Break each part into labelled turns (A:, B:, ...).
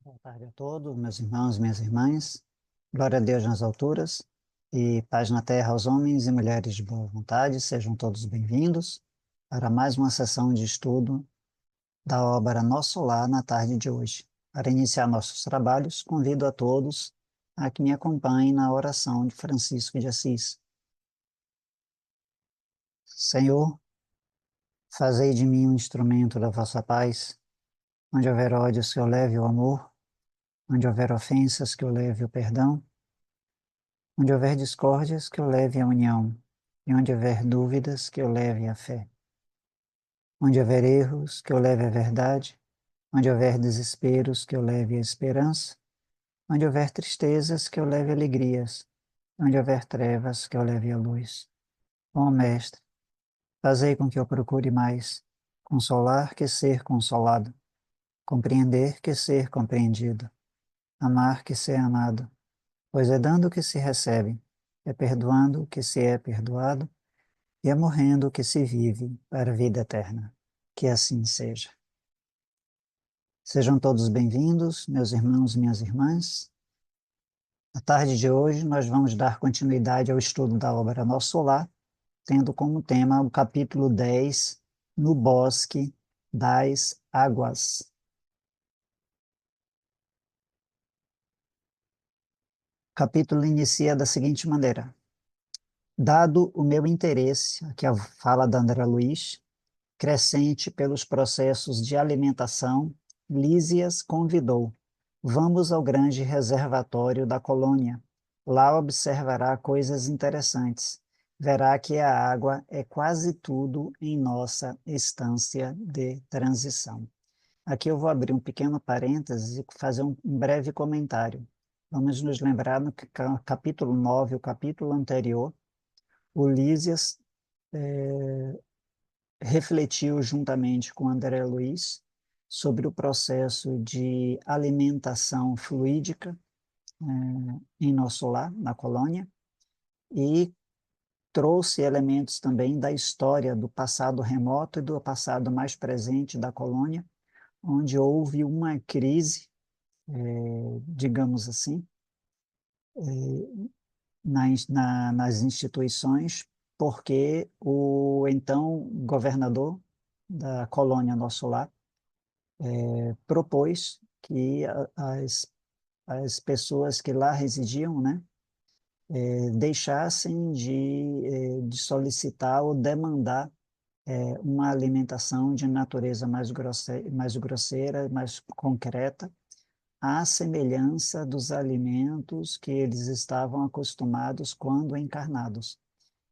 A: Boa tarde a todos, meus irmãos e minhas irmãs. Glória a Deus nas alturas e paz na terra aos homens e mulheres de boa vontade. Sejam todos bem-vindos para mais uma sessão de estudo da obra Nosso Lar na tarde de hoje. Para iniciar nossos trabalhos, convido a todos a que me acompanhem na oração de Francisco de Assis. Senhor, fazei de mim um instrumento da vossa paz. Onde houver ódios, que eu leve o amor. Onde houver ofensas, que eu leve o perdão. Onde houver discórdias, que eu leve a união, e onde houver dúvidas, que eu leve a fé. Onde houver erros, que eu leve a verdade, onde houver desesperos, que eu leve a esperança, onde houver tristezas, que eu leve alegrias, onde houver trevas, que eu leve a luz. Ó Mestre, fazei com que eu procure mais consolar que ser consolado, compreender que ser compreendido, amar que ser amado, pois é dando que se recebe, é perdoando que se é perdoado, e é morrendo que se vive para a vida eterna. Que assim seja. Sejam todos bem-vindos, meus irmãos e minhas irmãs. Na tarde de hoje, nós vamos dar continuidade ao estudo da obra Nosso Lar, tendo como tema o capítulo 10, No Bosque das Águas. O capítulo inicia da seguinte maneira: dado o meu interesse, aqui a fala da André Luiz, crescente pelos processos de alimentação, Lísias convidou: vamos ao grande reservatório da colônia. Lá observará coisas interessantes. Verá que a água é quase tudo em nossa estância de transição. Aqui eu vou abrir um pequeno parênteses e fazer um breve comentário. Vamos nos lembrar no capítulo 9, o capítulo anterior, o Lísias refletiu juntamente com André Luiz sobre o processo de alimentação fluídica em nosso lar, na colônia, e trouxe elementos também da história do passado remoto e do passado mais presente da colônia, onde houve uma crise, digamos assim, nas instituições, porque o então governador da colônia Nosso Lar propôs que as pessoas que lá residiam, né, deixassem de solicitar ou demandar uma alimentação de natureza mais grosseira, mais concreta, à semelhança dos alimentos que eles estavam acostumados quando encarnados,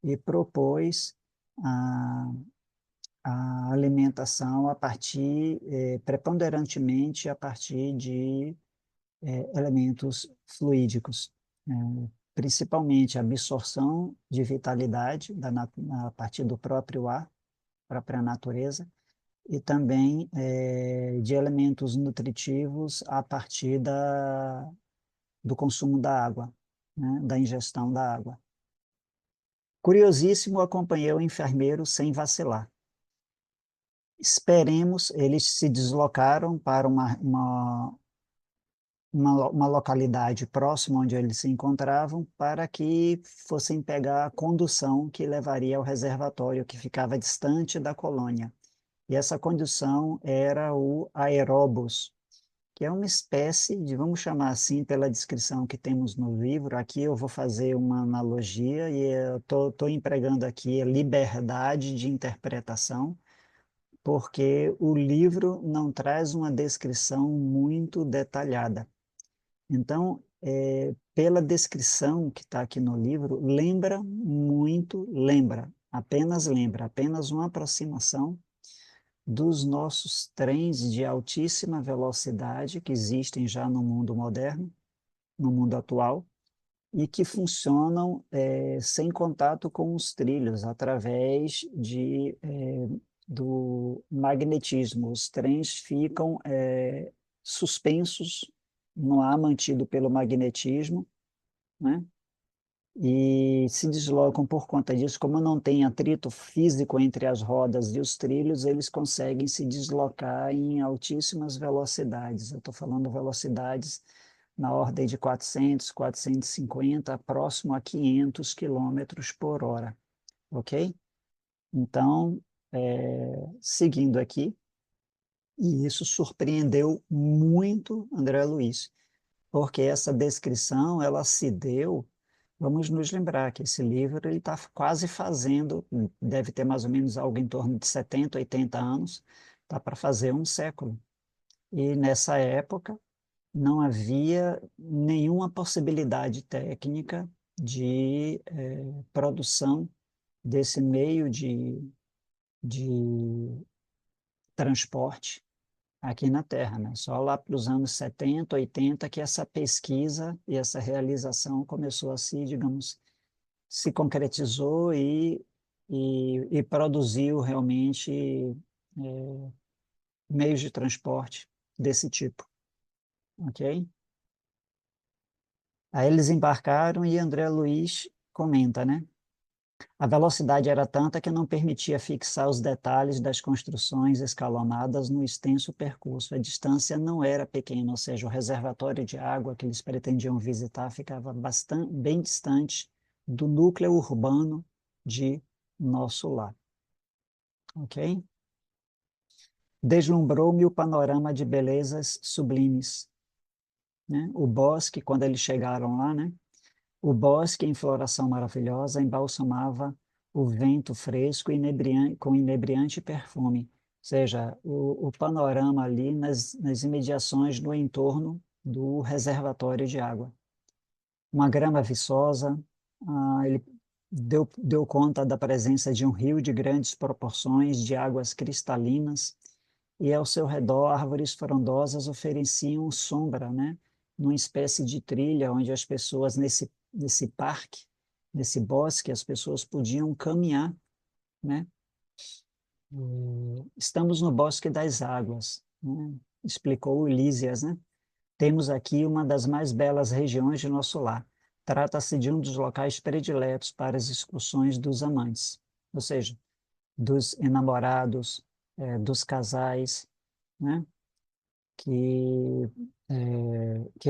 A: e propôs a, a alimentação a partir, preponderantemente a partir de elementos fluídicos, principalmente a absorção de vitalidade a partir do próprio ar, própria natureza, e também de elementos nutritivos a partir do consumo da água, né, da ingestão da água. Curiosíssimo, acompanhei o enfermeiro sem vacilar. Esperemos, eles se deslocaram para uma localidade próxima onde eles se encontravam para que fossem pegar a condução que levaria ao reservatório, que ficava distante da colônia. E essa condução era o aeróbus, que é uma espécie de, vamos chamar assim, pela descrição que temos no livro. Aqui eu vou fazer uma analogia e eu estou empregando aqui a liberdade de interpretação, porque o livro não traz uma descrição muito detalhada. Então, pela descrição que está aqui no livro, lembra muito, lembra, apenas uma aproximação dos nossos trens de altíssima velocidade que existem já no mundo moderno, no mundo atual, e que funcionam sem contato com os trilhos, através do magnetismo. Os trens ficam suspensos no ar mantido pelo magnetismo, né? e se deslocam por conta disso. Como não tem atrito físico entre as rodas e os trilhos, eles conseguem se deslocar em altíssimas velocidades. Eu estou falando velocidades na ordem de 400, 450, próximo a 500 quilômetros por hora, ok? Então, seguindo aqui, e isso surpreendeu muito André Luiz, porque essa descrição, ela se deu. Vamos nos lembrar que esse livro ele está quase fazendo, deve ter mais ou menos algo em torno de 70, 80 anos, está para fazer um século. E nessa época não havia nenhuma possibilidade técnica de produção desse meio de transporte aqui na Terra, né? Só lá para os anos 70, 80 que essa pesquisa e essa realização começou a se, digamos, se concretizou e produziu realmente meios de transporte desse tipo, ok? Aí eles embarcaram e André Luiz comenta, né? A velocidade era tanta que não permitia fixar os detalhes das construções escalonadas no extenso percurso. A distância não era pequena, ou seja, o reservatório de água que eles pretendiam visitar ficava bastante, bem distante do núcleo urbano de nosso lar. Ok? Deslumbrou-me o panorama de belezas sublimes, né? O bosque, quando eles chegaram lá, né? O bosque, em floração maravilhosa, embalsamava o vento fresco e com inebriante perfume. Ou seja, o panorama ali nas imediações do entorno do reservatório de água. Uma grama viçosa, ele deu conta da presença de um rio de grandes proporções, de águas cristalinas, e ao seu redor árvores frondosas ofereciam sombra, né? Numa espécie de trilha onde as pessoas, nesse parque, nesse bosque, as pessoas podiam caminhar, né? Estamos no Bosque das Águas, né? Explicou Lísias, né? Temos aqui uma das mais belas regiões de nosso lar. Trata-se de um dos locais prediletos para as excursões dos amantes, ou seja, dos enamorados, dos casais, né? Que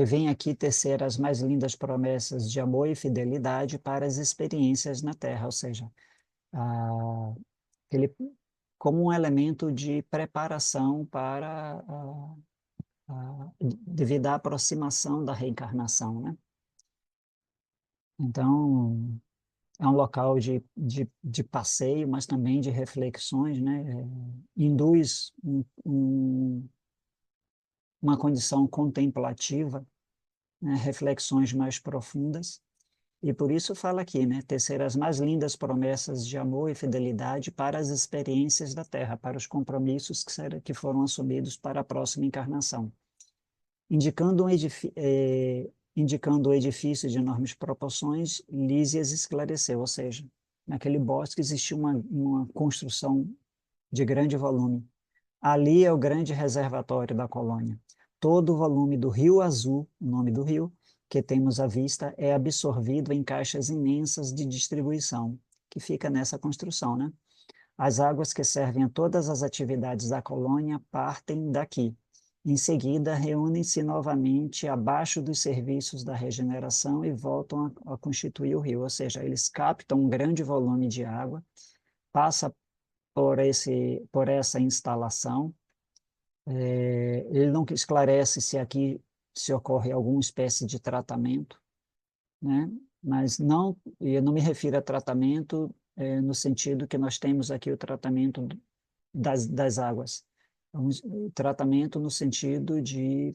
A: vem aqui tecer as mais lindas promessas de amor e fidelidade para as experiências na Terra, ou seja, a, ele, como um elemento de preparação para devido à aproximação da reencarnação, né? Então, é um local de passeio, mas também de reflexões, né? Induz uma condição contemplativa, né? Reflexões mais profundas. E por isso fala aqui, né? Tecer as mais lindas promessas de amor e fidelidade para as experiências da Terra, para os compromissos que foram assumidos para a próxima encarnação. Indicando um edifício de enormes proporções, Lísias esclareceu, ou seja, naquele bosque existia uma construção de grande volume. Ali é o grande reservatório da colônia. Todo o volume do Rio Azul, o nome do rio, que temos à vista, é absorvido em caixas imensas de distribuição, que fica nessa construção, né? As águas que servem a todas as atividades da colônia partem daqui. Em seguida, reúnem-se novamente abaixo dos serviços da regeneração e voltam a constituir o rio, ou seja, eles captam um grande volume de água, passa por essa instalação. Ele não esclarece se aqui se ocorre alguma espécie de tratamento, né? Mas não, eu não me refiro a tratamento no sentido que nós temos aqui o tratamento das águas. O tratamento no sentido de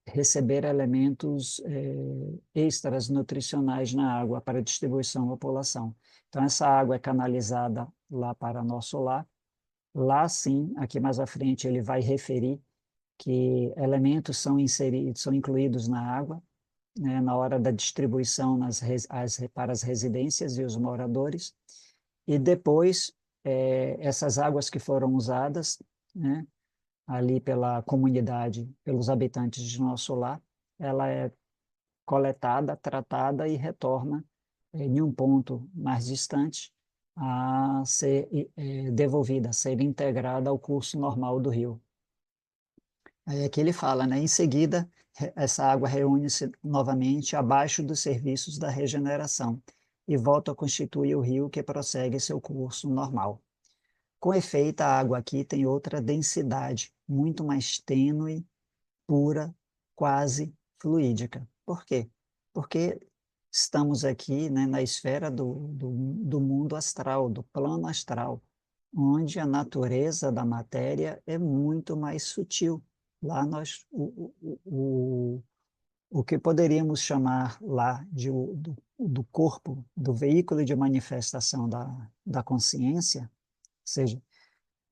A: receber elementos extras nutricionais na água para distribuição à população. Então, essa água é canalizada lá para nosso lar. Lá, sim, aqui mais à frente, ele vai referir que elementos são incluídos na água, né, na hora da distribuição para as residências e os moradores. E depois, essas águas que foram usadas, né, ali pela comunidade, pelos habitantes de nosso lar, ela é coletada, tratada e retorna em um ponto mais distante, a ser devolvida, a ser integrada ao curso normal do rio. Aí aqui ele fala, né? Em seguida, essa água reúne-se novamente abaixo dos serviços da regeneração e volta a constituir o rio que prossegue seu curso normal. Com efeito, a água aqui tem outra densidade, muito mais tênue, pura, quase fluídica. Por quê? Porque estamos aqui, né, na esfera do mundo astral, do plano astral, onde a natureza da matéria é muito mais sutil. Lá nós, o que poderíamos chamar lá do corpo, do veículo de manifestação da consciência, ou seja,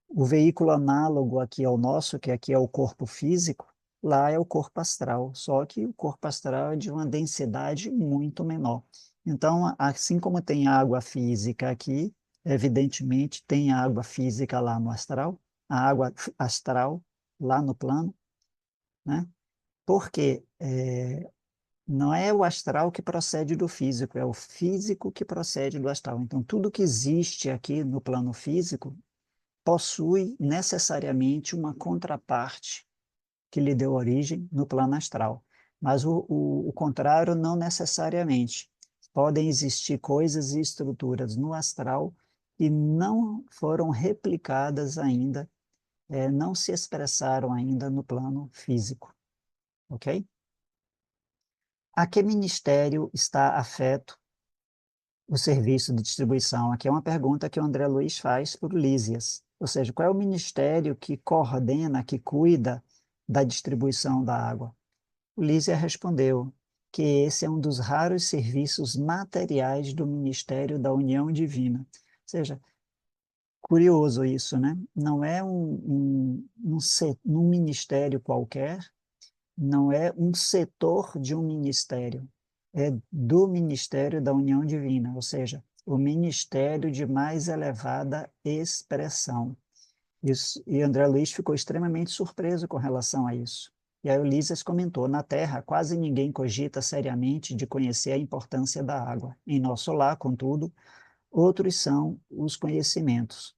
A: o veículo análogo aqui ao nosso, que aqui é o corpo físico, lá é o corpo astral, só que o corpo astral é de uma densidade muito menor. Então, assim como tem água física aqui, evidentemente tem água física lá no astral, a água astral lá no plano, né? Porque não é o astral que procede do físico, é o físico que procede do astral. Então, tudo que existe aqui no plano físico possui necessariamente uma contraparte que lhe deu origem no plano astral. Mas o contrário, não necessariamente. Podem existir coisas e estruturas no astral que não foram replicadas ainda, não se expressaram ainda no plano físico, ok? A que ministério está afeto o serviço de distribuição? Aqui é uma pergunta que o André Luiz faz por Lísias. Ou seja, qual é o ministério que coordena, que cuida da distribuição da água? O Lísias respondeu que esse é um dos raros serviços materiais do ministério da União Divina. Ou seja, curioso isso, né? Não é um ministério qualquer, não é um setor de um ministério, é do ministério da União Divina, ou seja, o ministério de mais elevada expressão. Isso, e André Luiz ficou extremamente surpreso com relação a isso. E aí Ulisses comentou, na Terra, quase ninguém cogita seriamente de conhecer a importância da água. Em nosso lar, contudo, outros são os conhecimentos.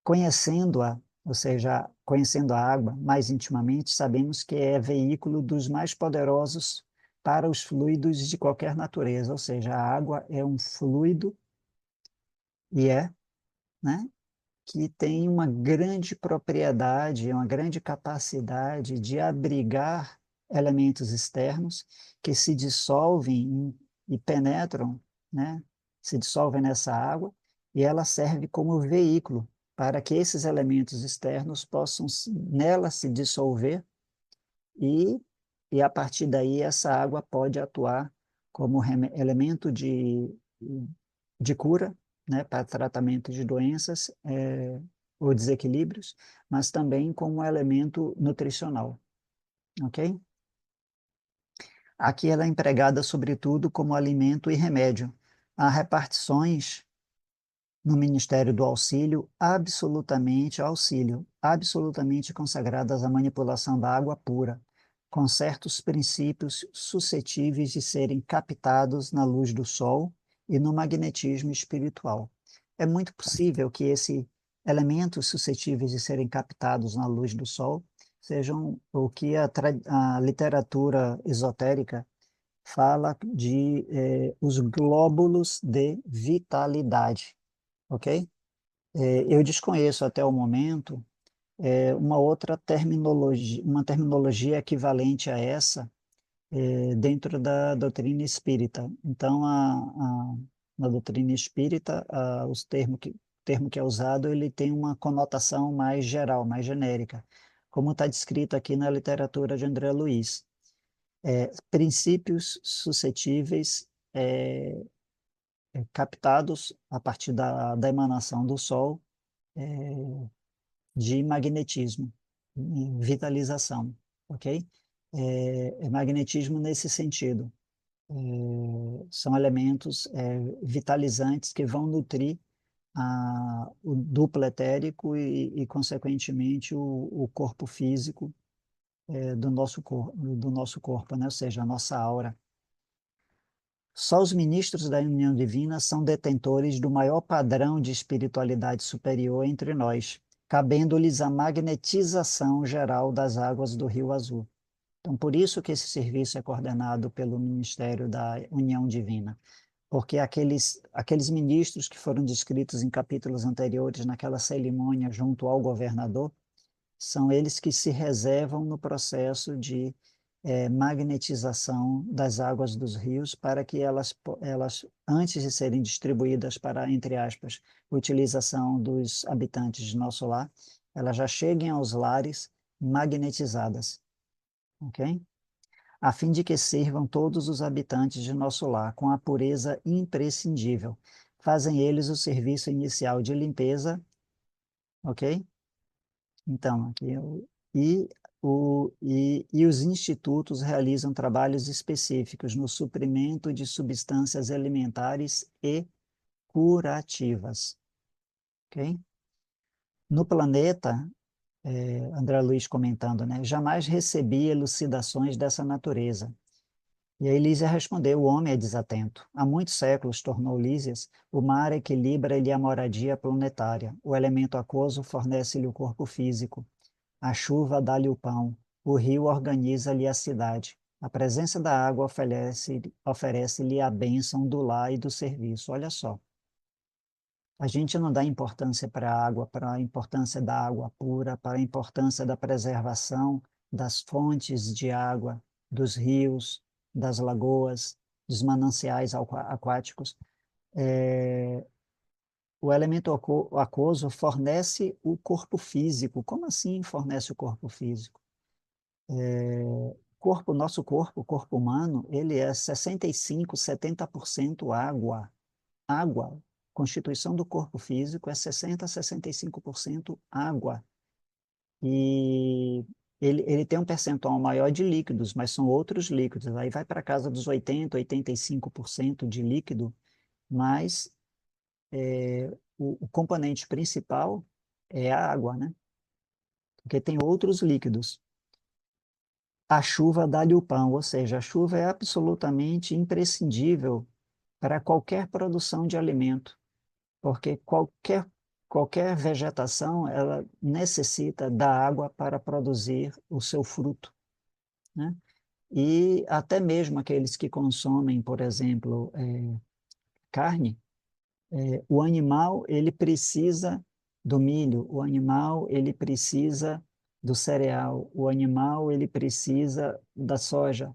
A: Conhecendo-a, ou seja, conhecendo a água mais intimamente, sabemos que é veículo dos mais poderosos para os fluidos de qualquer natureza, ou seja, a água é um fluido e né, que tem uma grande propriedade, uma grande capacidade de abrigar elementos externos que se dissolvem e penetram, né, se dissolvem nessa água e ela serve como veículo para que esses elementos externos possam nela se dissolver e, e a partir daí essa água pode atuar como elemento de cura, né, para tratamento de doenças ou desequilíbrios, mas também como elemento nutricional, ok? Aqui ela é empregada sobretudo como alimento e remédio. Há repartições no Ministério do Auxílio, absolutamente consagradas à manipulação da água pura, com certos princípios suscetíveis de serem captados na luz do sol e no magnetismo espiritual. É muito possível que esses elementos suscetíveis de serem captados na luz do sol sejam o que a literatura esotérica fala de os glóbulos de vitalidade, ok? Eu desconheço até o momento uma terminologia equivalente a essa dentro da doutrina espírita. Então, na doutrina espírita, termo que é usado, ele tem uma conotação mais geral, mais genérica, como está descrito aqui na literatura de André Luiz. Princípios suscetíveis captados a partir da emanação do Sol de magnetismo, vitalização, ok? Magnetismo nesse sentido. São elementos vitalizantes que vão nutrir o duplo etérico consequentemente, o corpo físico do nosso corpo, né? Ou seja, a nossa aura. Só os ministros da união divina são detentores do maior padrão de espiritualidade superior entre nós, cabendo-lhes a magnetização geral das águas do Rio Azul. Então, por isso que esse serviço é coordenado pelo Ministério da União Divina, porque aqueles ministros que foram descritos em capítulos anteriores naquela cerimônia junto ao governador, são eles que se reservam no processo de magnetização das águas dos rios para que elas, antes de serem distribuídas para, entre aspas, utilização dos habitantes de nosso lar, elas já cheguem aos lares magnetizadas, ok? A fim de que sirvam todos os habitantes de nosso lar com a pureza imprescindível. Fazem eles o serviço inicial de limpeza, ok? Então, aqui e, e os institutos realizam trabalhos específicos no suprimento de substâncias alimentares e curativas. Ok? No planeta, André Luiz comentando, né? Jamais recebi elucidações dessa natureza. E aí Lísia respondeu, o homem é desatento. Há muitos séculos, tornou Lísias, o mar equilibra-lhe a moradia planetária. O elemento aquoso fornece-lhe o corpo físico. A chuva dá-lhe o pão, o rio organiza-lhe a cidade. A presença da água oferece-lhe a bênção do lar e do serviço. Olha só, a gente não dá importância para a água, para a importância da água pura, para a importância da preservação das fontes de água, dos rios, das lagoas, dos mananciais aquáticos. O elemento aquoso fornece o corpo físico. Como assim fornece o corpo físico? Nosso corpo, o corpo humano, ele é 65, 70% água. Água. Constituição do corpo físico é 60 a 65% água. E ele tem um percentual maior de líquidos, mas são outros líquidos. Aí vai para casa dos 80, 85% de líquido, mas o componente principal é a água, né? Porque tem outros líquidos. A chuva dá-lhe o pão, ou seja, a chuva é absolutamente imprescindível para qualquer produção de alimento, porque qualquer vegetação ela necessita da água para produzir o seu fruto, né? E até mesmo aqueles que consomem, por exemplo, carne, o animal ele precisa do milho, o animal ele precisa do cereal, o animal ele precisa da soja.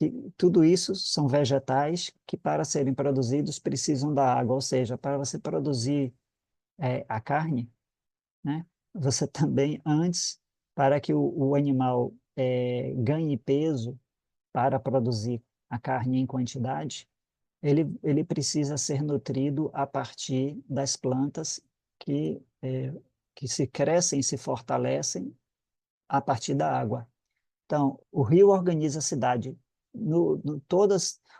A: E tudo isso são vegetais que para serem produzidos precisam da água, ou seja, para você produzir a carne, né, você também antes para que o animal ganhe peso para produzir a carne em quantidade, ele precisa ser nutrido a partir das plantas que, que se crescem, se fortalecem a partir da água. Então, o rio organiza a cidade.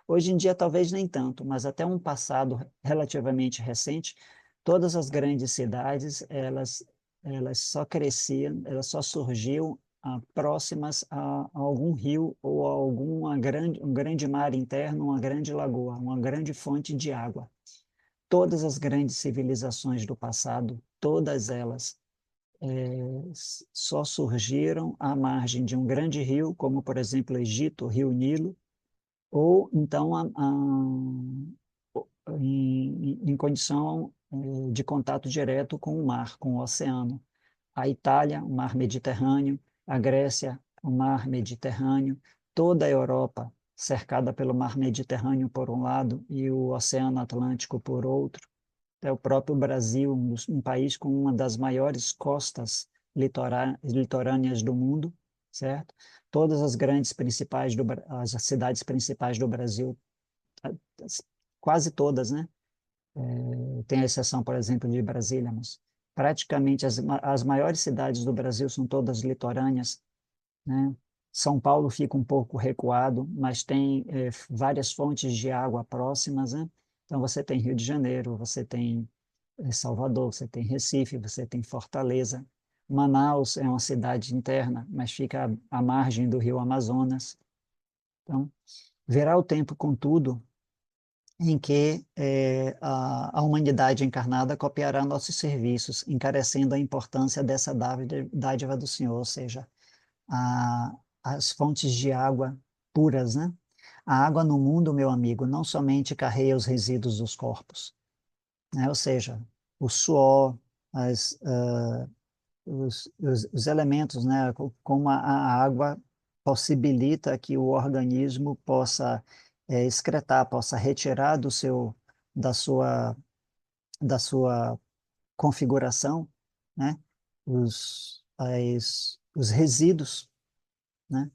A: Hoje em dia, talvez nem tanto, mas até um passado relativamente recente, todas as grandes cidades, elas só cresciam, elas só surgiam próximas a algum rio ou a um grande mar interno, uma grande lagoa, uma grande fonte de água. Todas as grandes civilizações do passado, todas elas só surgiram à margem de um grande rio, como, por exemplo, o Egito, o Rio Nilo, ou então em condição de contato direto com o mar, com o oceano. A Itália, o mar Mediterrâneo, a Grécia, o mar Mediterrâneo, toda a Europa cercada pelo mar Mediterrâneo por um lado e o Oceano Atlântico por outro. É o próprio Brasil, um país com uma das maiores costas litorâneas do mundo, certo? Todas as grandes principais, as cidades principais do Brasil, quase todas, né? Tem a exceção, por exemplo, de Brasília, mas praticamente as maiores cidades do Brasil são todas litorâneas, né? São Paulo fica um pouco recuado, mas tem várias fontes de água próximas, né? Então você tem Rio de Janeiro, você tem Salvador, você tem Recife, você tem Fortaleza. Manaus é uma cidade interna, mas fica à margem do rio Amazonas. Então, verá o tempo, contudo, em que a humanidade encarnada copiará nossos serviços, encarecendo a importância dessa dádiva do Senhor, ou seja, a, as fontes de água puras, né? A água no mundo, meu amigo, não somente carrega os resíduos dos corpos, né? Ou seja, o suor, as, os elementos, né? Como a água possibilita que o organismo possa excretar, possa retirar da sua, da sua configuração, né? Os resíduos, né?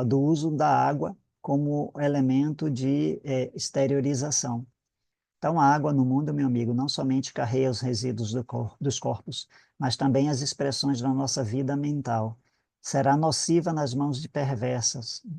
A: Do uso da água como elemento de exteriorização. Então, a água no mundo, meu amigo, não somente carrega os resíduos dos corpos, mas também as expressões da nossa vida mental. Será nociva nas mãos de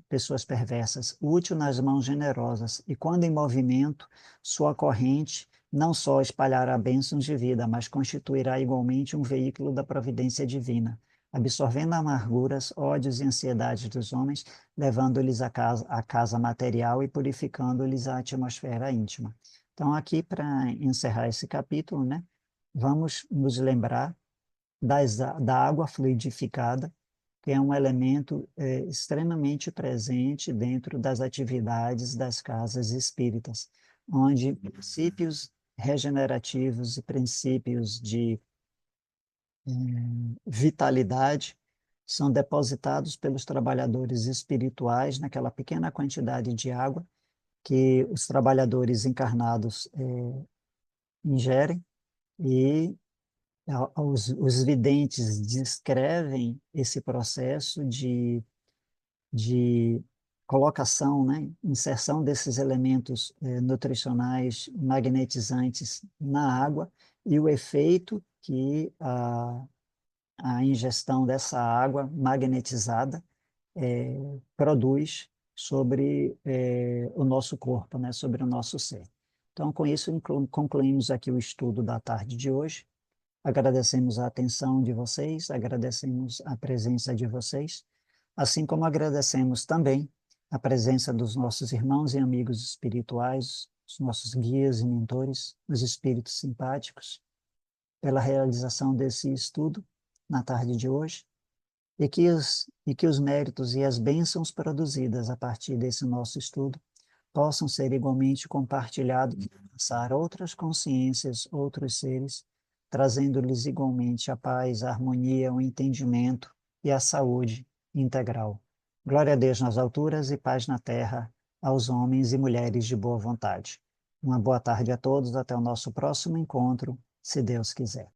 A: pessoas perversas, útil nas mãos generosas, e quando em movimento, sua corrente não só espalhará bênçãos de vida, mas constituirá igualmente um veículo da providência divina, absorvendo amarguras, ódios e ansiedades dos homens, levando-lhes à casa material e purificando-lhes a atmosfera íntima. Então, aqui, para encerrar esse capítulo, né, vamos nos lembrar da água fluidificada, que é um elemento extremamente presente dentro das atividades das casas espíritas, onde princípios regenerativos e princípios de vitalidade são depositados pelos trabalhadores espirituais naquela pequena quantidade de água que os trabalhadores encarnados ingerem, e os videntes descrevem esse processo de colocação, né, inserção desses elementos nutricionais magnetizantes na água e o efeito que a ingestão dessa água magnetizada produz sobre o nosso corpo, né, sobre o nosso ser. Então, com isso, concluímos aqui o estudo da tarde de hoje. Agradecemos a atenção de vocês, agradecemos a presença de vocês, assim como agradecemos também a presença dos nossos irmãos e amigos espirituais, os nossos guias e mentores, os espíritos simpáticos, pela realização desse estudo na tarde de hoje, e que os méritos e as bênçãos produzidas a partir desse nosso estudo possam ser igualmente compartilhados e alcançar outras consciências, outros seres, trazendo-lhes igualmente a paz, a harmonia, o entendimento e a saúde integral. Glória a Deus nas alturas e paz na terra aos homens e mulheres de boa vontade. Uma boa tarde a todos, até o nosso próximo encontro, se Deus quiser.